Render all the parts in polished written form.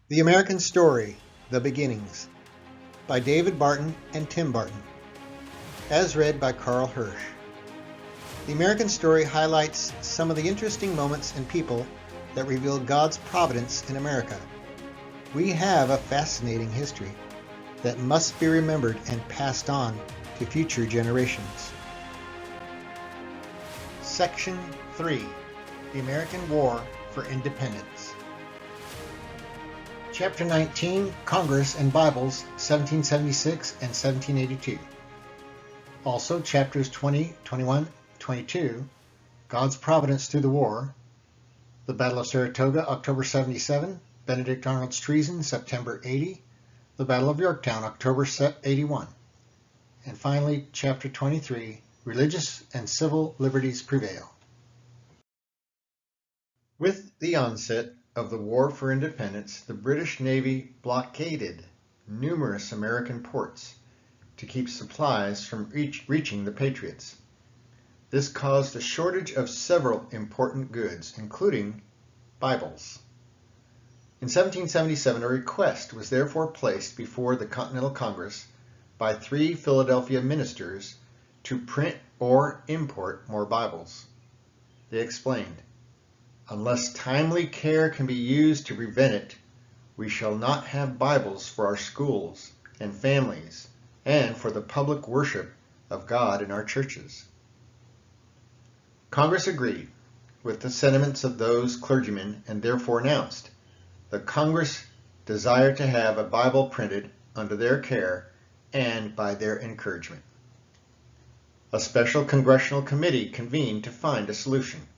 The American Story, The Beginnings, by David Barton and Tim Barton, as read by Karl Hirsch. The American Story highlights some of the interesting moments and people that reveal God's providence in America. We have a fascinating history that must be remembered and passed on to future generations. Section 3, The American War for Independence. Chapter 19, Congress and Bibles, 1776 and 1782. Also chapters 20, 21, 22, God's Providence Through the War, the Battle of Saratoga, October 77, Benedict Arnold's Treason, September 80, the Battle of Yorktown, October 81, and finally chapter 23, Religious and Civil Liberties Prevail. With the onset of the War for Independence, the British Navy blockaded numerous American ports to keep supplies from reaching the Patriots. This caused a shortage of several important goods, including Bibles. In 1777, a request was therefore placed before the Continental Congress by 3 Philadelphia ministers to print or import more Bibles. They explained, "Unless timely care can be used to prevent it, we shall not have Bibles for our schools and families and for the public worship of God in our churches." Congress agreed with the sentiments of those clergymen and therefore announced that Congress desired to have a Bible printed under their care and by their encouragement. A special congressional committee convened to find a solution.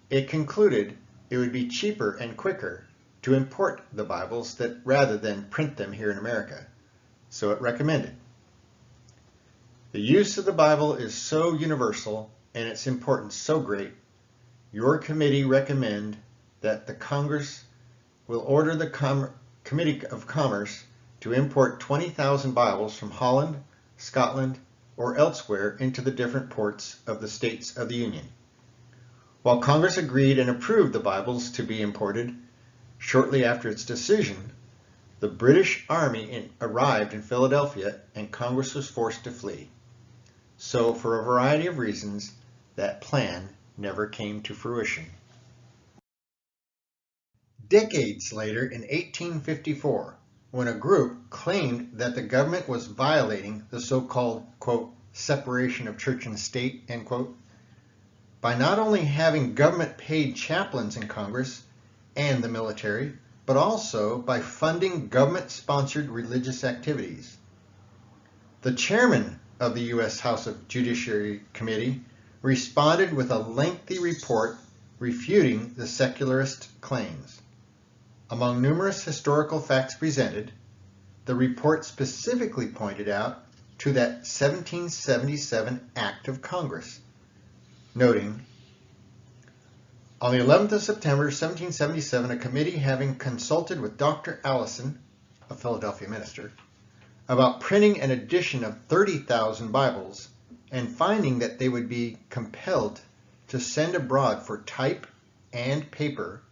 It concluded it would be cheaper and quicker to import the Bibles rather than print them here in America, so it recommended. The use of the Bible is so universal and its importance so great, your committee recommend that the Congress will order the Committee of Commerce to import 20,000 Bibles from Holland, Scotland, or elsewhere into the different ports of the states of the Union. While Congress agreed and approved the Bibles to be imported, shortly after its decision, the British Army arrived in Philadelphia and Congress was forced to flee. So, for a variety of reasons, that plan never came to fruition. Decades later, in 1854, when a group claimed that the government was violating the so-called, quote, separation of church and state, end quote, by not only having government-paid chaplains in Congress and the military, but also by funding government-sponsored religious activities. The chairman of the U.S. House of Judiciary Committee responded with a lengthy report refuting the secularist claims. Among numerous historical facts presented, the report specifically pointed out to that 1777 Act of Congress, noting, "On the 11th of September 1777, a committee having consulted with Dr. Allison, a Philadelphia minister, about printing an edition of 30,000 Bibles, and finding that they would be compelled to send abroad for type and paper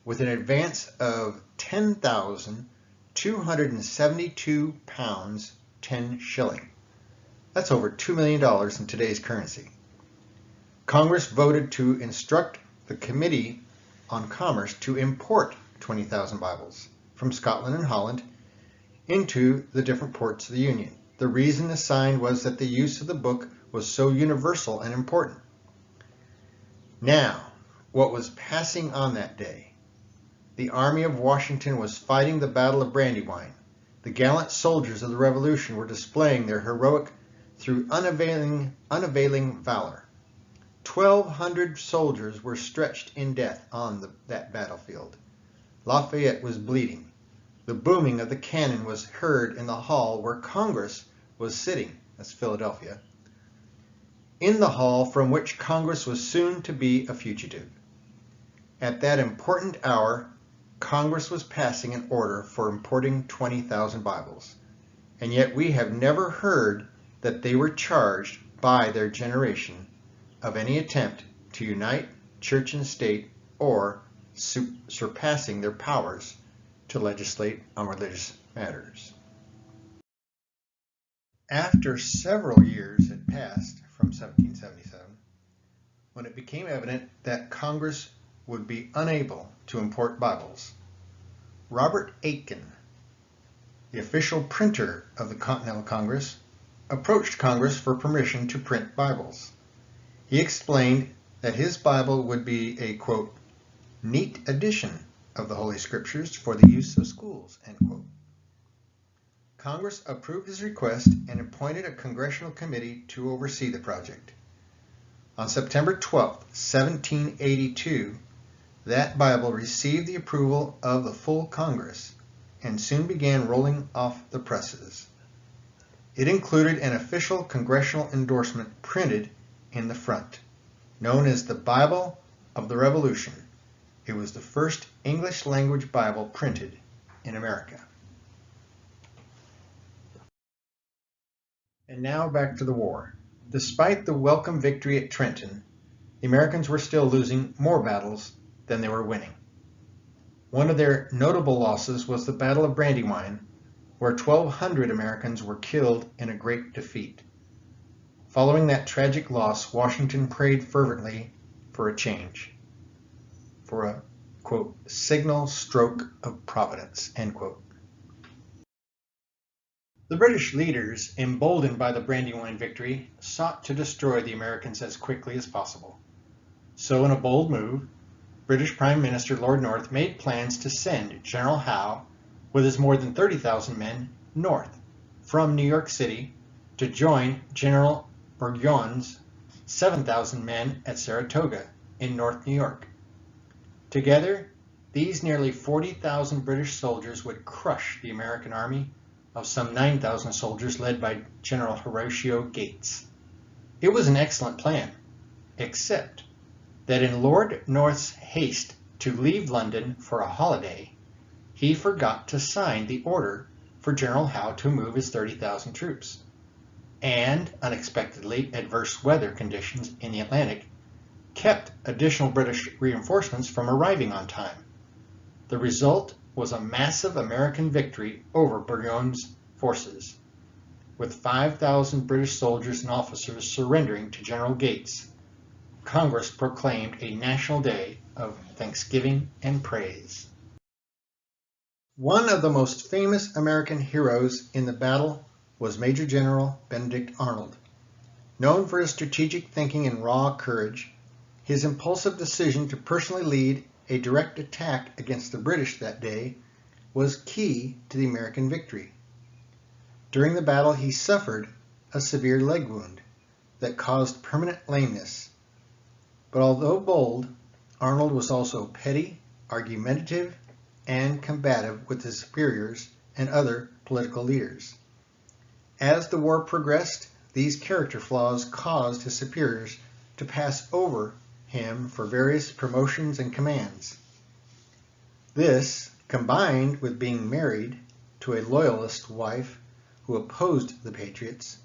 with an advance of 10,272 pounds 10 shilling. That's over $2 million in today's currency. Congress voted to instruct the Committee on Commerce to import 20,000 Bibles from Scotland and Holland into the different ports of the Union. The reason assigned was that the use of the book was so universal and important. Now, what was passing on that day? The Army of Washington was fighting the Battle of Brandywine. The gallant soldiers of the Revolution were displaying their heroic through unavailing valor. 1,200 soldiers were stretched in death on that battlefield. Lafayette was bleeding. The booming of the cannon was heard in the hall where Congress was sitting, that's Philadelphia, in the hall from which Congress was soon to be a fugitive. At that important hour, Congress was passing an order for importing 20,000 Bibles, and yet we have never heard that they were charged by their generation of any attempt to unite church and state or surpassing their powers to legislate on religious matters. After several years had passed from 1777, when it became evident that Congress would be unable to import Bibles, Robert Aitken, the official printer of the Continental Congress, approached Congress for permission to print Bibles. He explained that his Bible would be a, quote, neat edition of the Holy Scriptures for the use of schools, end quote. Congress approved his request and appointed a congressional committee to oversee the project. On September 12, 1782, that Bible received the approval of the full Congress and soon began rolling off the presses. It included an official congressional endorsement printed in the front, known as the Bible of the Revolution. It was the first English language Bible printed in America. And now back to the war. Despite the welcome victory at Trenton, the Americans were still losing more battles than they were winning. One of their notable losses was the Battle of Brandywine, where 1,200 Americans were killed in a great defeat. Following that tragic loss, Washington prayed fervently for a change, for a, quote, signal stroke of providence, end quote. The British leaders, emboldened by the Brandywine victory, sought to destroy the Americans as quickly as possible. So in a bold move, British Prime Minister Lord North made plans to send General Howe with his more than 30,000 men north from New York City to join General Burgoyne's 7,000 men at Saratoga in North New York. Together, these nearly 40,000 British soldiers would crush the American army of some 9,000 soldiers led by General Horatio Gates. It was an excellent plan, except that in Lord North's haste to leave London for a holiday, he forgot to sign the order for General Howe to move his 30,000 troops. And unexpectedly, adverse weather conditions in the Atlantic kept additional British reinforcements from arriving on time. The result was a massive American victory over Burgoyne's forces, with 5,000 British soldiers and officers surrendering to General Gates. Congress proclaimed a national day of thanksgiving and praise. One of the most famous American heroes in the battle was Major General Benedict Arnold. Known for his strategic thinking and raw courage, his impulsive decision to personally lead a direct attack against the British that day was key to the American victory. During the battle, he suffered a severe leg wound that caused permanent lameness. But although bold, Arnold was also petty, argumentative, and combative with his superiors and other political leaders. As the war progressed, these character flaws caused his superiors to pass over him for various promotions and commands. This, combined with being married to a loyalist wife who opposed the Patriots,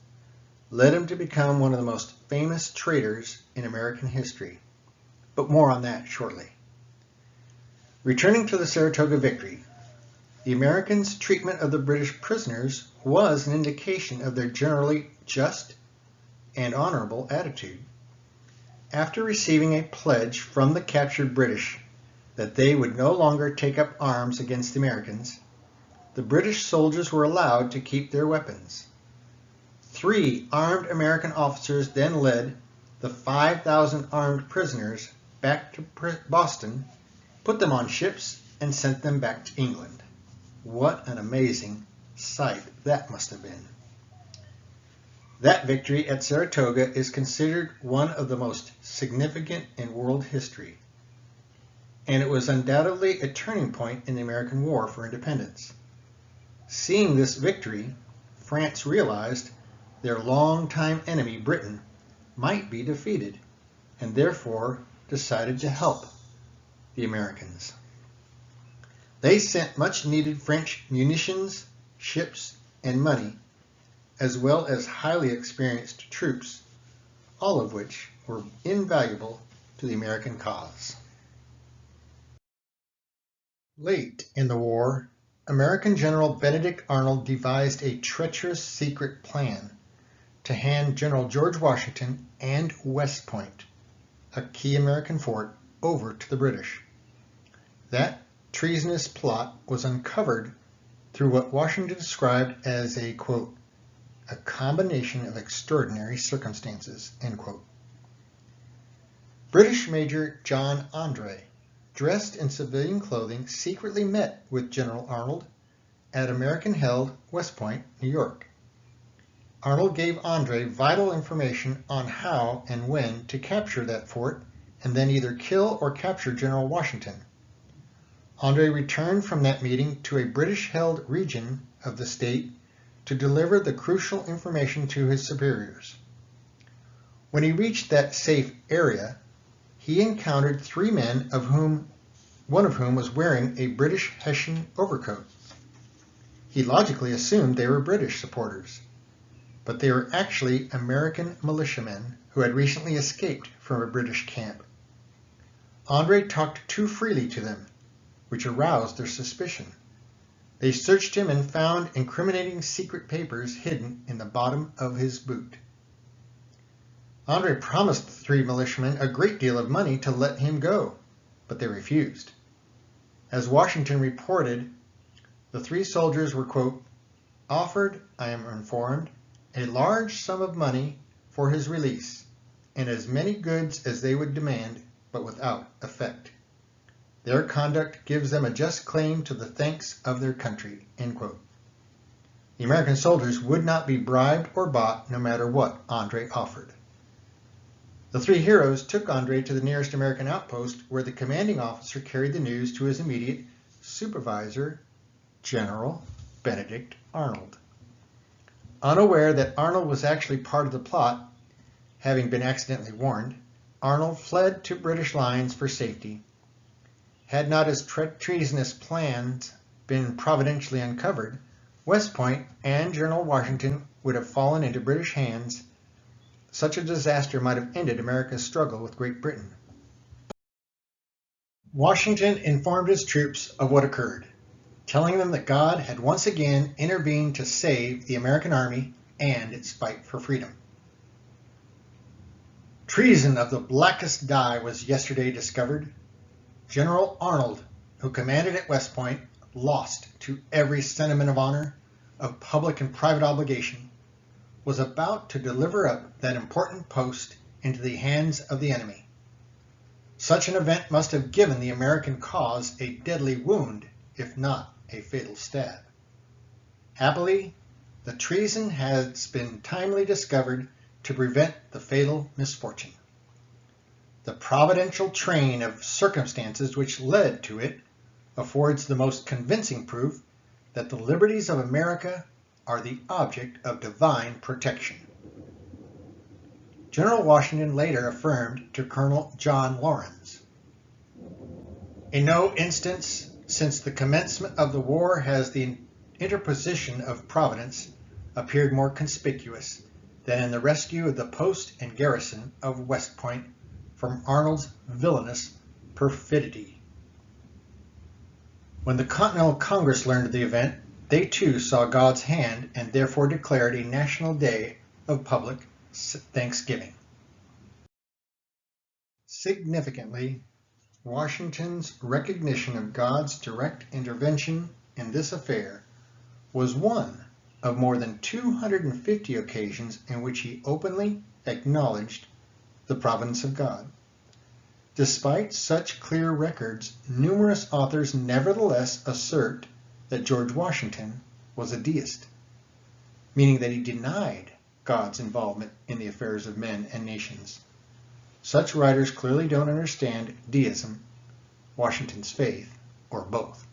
led him to become one of the most famous traitors in American history. But more on that shortly. Returning to the Saratoga victory, the Americans' treatment of the British prisoners was an indication of their generally just and honorable attitude. After receiving a pledge from the captured British that they would no longer take up arms against the Americans, the British soldiers were allowed to keep their weapons. 3 armed American officers then led the 5,000 armed prisoners back to Boston, put them on ships, and sent them back to England. What an amazing sight that must have been. That victory at Saratoga is considered one of the most significant in world history, and it was undoubtedly a turning point in the American War for Independence. Seeing this victory, France realized their longtime enemy, Britain, might be defeated, and therefore decided to help the Americans. They sent much needed French munitions, ships, and money, as well as highly experienced troops, all of which were invaluable to the American cause. Late in the war, American General Benedict Arnold devised a treacherous secret plan to hand General George Washington and West Point, a key American fort, over to the British. That treasonous plot was uncovered through what Washington described as a, quote, a combination of extraordinary circumstances, end quote. British Major John Andre, dressed in civilian clothing, secretly met with General Arnold at American-held West Point, New York. Arnold gave Andre vital information on how and when to capture that fort and then either kill or capture General Washington. Andre returned from that meeting to a British-held region of the state to deliver the crucial information to his superiors. When he reached that safe area, he encountered three men, one of whom was wearing a British Hessian overcoat. He logically assumed they were British supporters, but they were actually American militiamen who had recently escaped from a British camp. Andre talked too freely to them, which aroused their suspicion. They searched him and found incriminating secret papers hidden in the bottom of his boot. Andre promised the three militiamen a great deal of money to let him go, but they refused. As Washington reported, the three soldiers were, quote, offered, I am informed, a large sum of money for his release, and as many goods as they would demand, but without effect. Their conduct gives them a just claim to the thanks of their country, end quote. The American soldiers would not be bribed or bought no matter what Andre offered. The three heroes took Andre to the nearest American outpost where the commanding officer carried the news to his immediate supervisor, General Benedict Arnold. Unaware that Arnold was actually part of the plot, having been accidentally warned, Arnold fled to British lines for safety. Had not his treasonous plans been providentially uncovered, West Point and General Washington would have fallen into British hands. Such a disaster might have ended America's struggle with Great Britain. Washington informed his troops of what occurred, telling them that God had once again intervened to save the American army and its fight for freedom. Treason of the blackest dye was yesterday discovered. General Arnold, who commanded at West Point, lost to every sentiment of honor, of public and private obligation, was about to deliver up that important post into the hands of the enemy. Such an event must have given the American cause a deadly wound, if not a fatal stab. Happily, the treason has been timely discovered to prevent the fatal misfortune. The providential train of circumstances which led to it affords the most convincing proof that the liberties of America are the object of divine protection. General Washington later affirmed to Colonel John Lawrence, in no instance since the commencement of the war has the interposition of Providence appeared more conspicuous than in the rescue of the post and garrison of West Point from Arnold's villainous perfidy. When the Continental Congress learned of the event, they too saw God's hand and therefore declared a national day of public thanksgiving. Significantly, Washington's recognition of God's direct intervention in this affair was one of more than 250 occasions in which he openly acknowledged the providence of God. Despite such clear records, numerous authors nevertheless assert that George Washington was a deist, meaning that he denied God's involvement in the affairs of men and nations. Such writers clearly don't understand deism, Washington's faith, or both.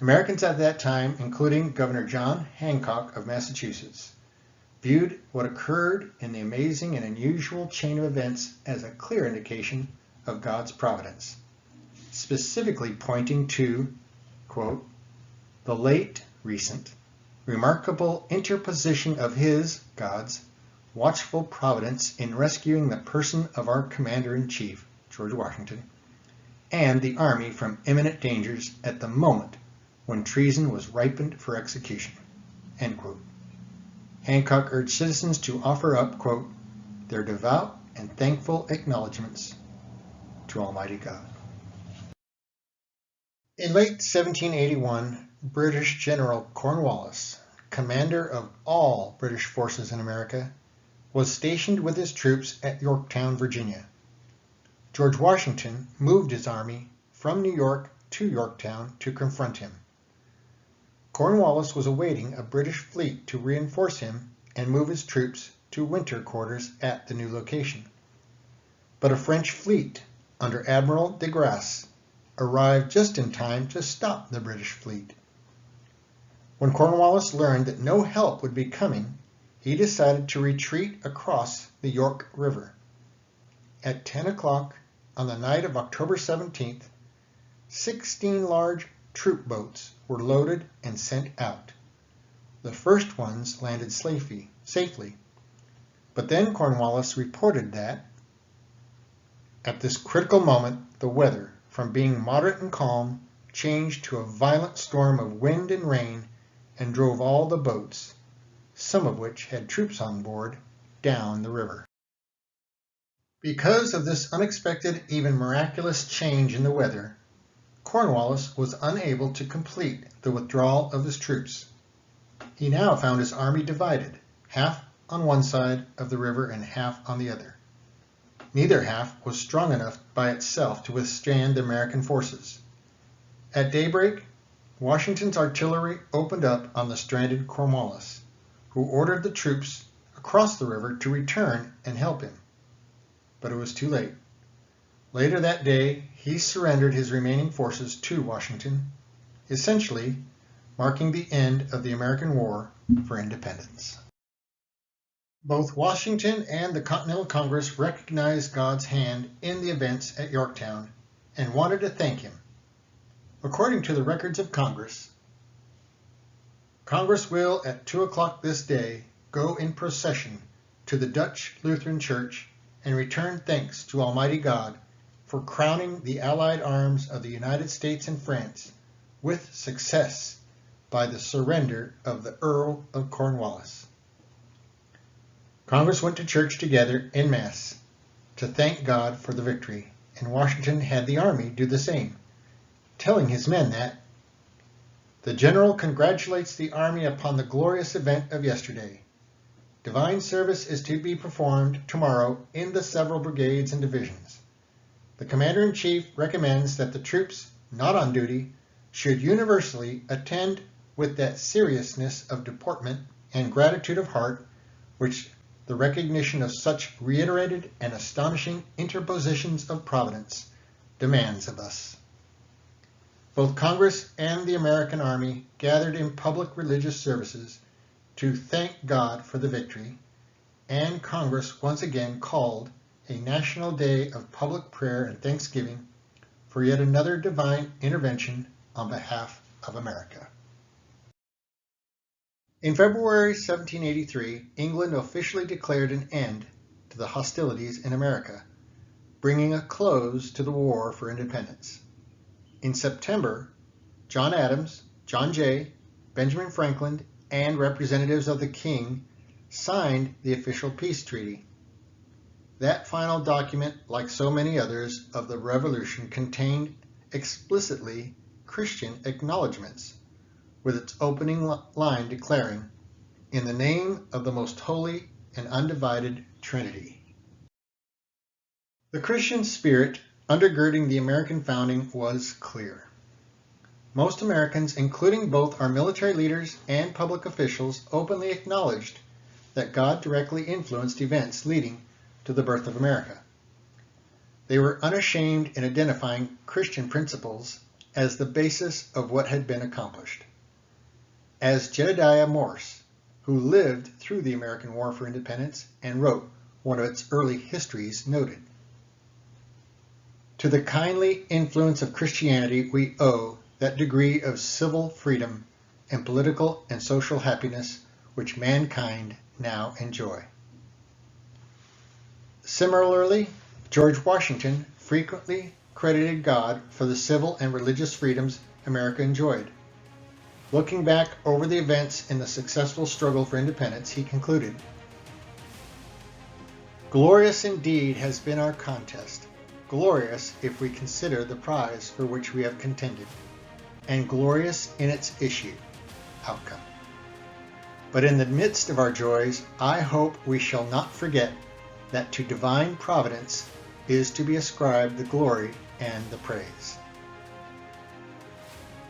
Americans at that time, including Governor John Hancock of Massachusetts, viewed what occurred in the amazing and unusual chain of events as a clear indication of God's providence, specifically pointing to, quote, the late, recent, remarkable interposition of his, God's, watchful providence in rescuing the person of our Commander-in-Chief, George Washington, and the Army from imminent dangers at the moment when treason was ripened for execution." End quote. Hancock urged citizens to offer up, quote, "their devout and thankful acknowledgments to Almighty God." In late 1781, British General Cornwallis, commander of all British forces in America, was stationed with his troops at Yorktown, Virginia. George Washington moved his army from New York to Yorktown to confront him. Cornwallis was awaiting a British fleet to reinforce him and move his troops to winter quarters at the new location. But a French fleet under Admiral de Grasse arrived just in time to stop the British fleet. When Cornwallis learned that no help would be coming, he decided to retreat across the York River. At 10 o'clock on the night of October 17th, 16 large troop boats were loaded and sent out. The first ones landed safely, but then Cornwallis reported that at this critical moment the weather, from being moderate and calm, changed to a violent storm of wind and rain and drove all the boats, some of which had troops on board, down the river. Because of this unexpected, even miraculous change in the weather, Cornwallis was unable to complete the withdrawal of his troops. He now found his army divided, half on one side of the river and half on the other. Neither half was strong enough by itself to withstand the American forces. At daybreak, Washington's artillery opened up on the stranded Cornwallis, who ordered the troops across the river to return and help him. But it was too late. Later that day, he surrendered his remaining forces to Washington, essentially marking the end of the American War for Independence. Both Washington and the Continental Congress recognized God's hand in the events at Yorktown and wanted to thank him. According to the records of Congress will at 2 o'clock this day go in procession to the Dutch Lutheran Church and return thanks to Almighty God for crowning the Allied arms of the United States and France with success by the surrender of the Earl of Cornwallis. Congress went to church together en masse to thank God for the victory, and Washington had the army do the same, telling his men that the general congratulates the army upon the glorious event of yesterday. Divine service is to be performed tomorrow in the several brigades and divisions. The Commander-in-Chief recommends that the troops not on duty should universally attend with that seriousness of deportment and gratitude of heart which the recognition of such reiterated and astonishing interpositions of Providence demands of us. Both Congress and the American Army gathered in public religious services to thank God for the victory, and Congress once again called a national day of public prayer and thanksgiving for yet another divine intervention on behalf of America. In February 1783, England officially declared an end to the hostilities in America, bringing a close to the war for independence. In September, John Adams, John Jay, Benjamin Franklin, and representatives of the King signed the official peace treaty. That final document, like so many others of the Revolution, contained explicitly Christian acknowledgments, with its opening line declaring, "In the name of the most holy and undivided Trinity." The Christian spirit undergirding the American founding was clear. Most Americans, including both our military leaders and public officials, openly acknowledged that God directly influenced events leading to the birth of America. They were unashamed in identifying Christian principles as the basis of what had been accomplished. As Jedediah Morse, who lived through the American War for Independence and wrote one of its early histories, noted, "To the kindly influence of Christianity we owe that degree of civil freedom and political and social happiness which mankind now enjoy." Similarly, George Washington frequently credited God for the civil and religious freedoms America enjoyed, Looking back over the events in the successful struggle for independence, he concluded, "Glorious indeed has been our contest, glorious if we consider the prize for which we have contended, and glorious in its issue, outcome. But in the midst of our joys, I hope we shall not forget that to divine providence is to be ascribed the glory and the praise."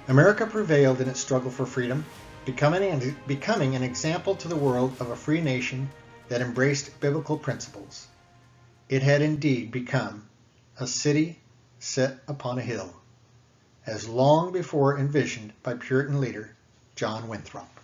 America prevailed in its struggle for freedom, becoming an example to the world of a free nation that embraced biblical principles. It had indeed become a city set upon a hill, as long before envisioned by Puritan leader John Winthrop.